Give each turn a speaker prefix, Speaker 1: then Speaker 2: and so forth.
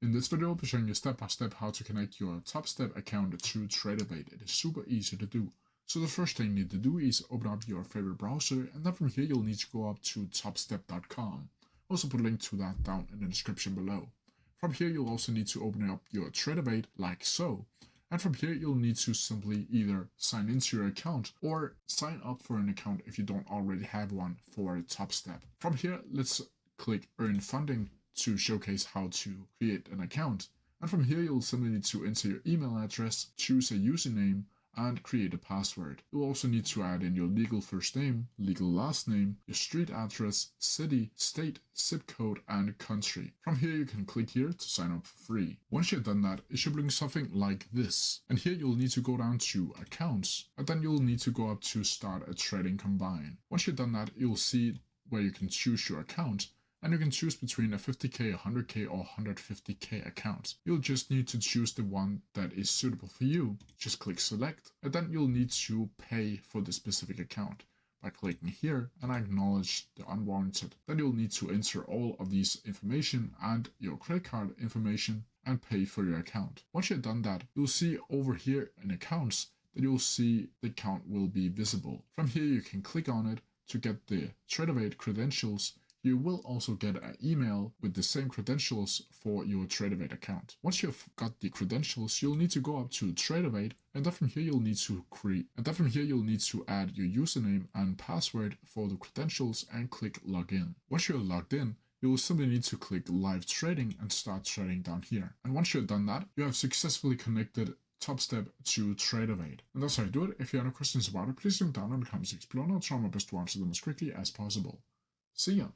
Speaker 1: In this video, I'll be showing you step by step how to connect your Topstep account to Tradovate. It is super easy to do. So the first thing you need to do is open up your favorite browser, and then from here you'll need to go up to topstep.com. Also put a link to that down in the description below. From here you'll also need to open up your Tradovate like so. And from here you'll need to simply either sign into your account or sign up for an account if you don't already have one for Topstep. From here, let's click Earn Funding to showcase how to create an account. And from here, you'll simply need to enter your email address, choose a username, and create a password. You'll also need to add in your legal first name, legal last name, your street address, city, state, zip code, and country. From here, you can click here to sign up for free. Once you've done that, it should bring something like this. And here you'll need to go down to accounts, and then you'll need to go up to start a trading combine. Once you've done that, you'll see where you can choose your account. And you can choose between a 50k, 100k, or 150k account. You'll just need to choose the one that is suitable for you. Just click select, and then you'll need to pay for the specific account by clicking here and acknowledge the unwarranted. Then you'll need to enter all of these information and your credit card information and pay for your account. Once you've done that, you'll see over here in accounts that you'll see the account will be visible. From here, you can click on it to get the Tradovate credentials. You will also get an email with the same credentials for your Tradovate account. Once you've got the credentials, you'll need to go up to Tradovate, and then from here you'll need to add your username and password for the credentials and click login. Once you're logged in, you will simply need to click live trading and start trading down here. And once you've done that, you have successfully connected Topstep to Tradovate. And that's how you do it. If you have any questions about it, please leave them down in the comment section below, and I'll try my best to answer them as quickly as possible. See ya!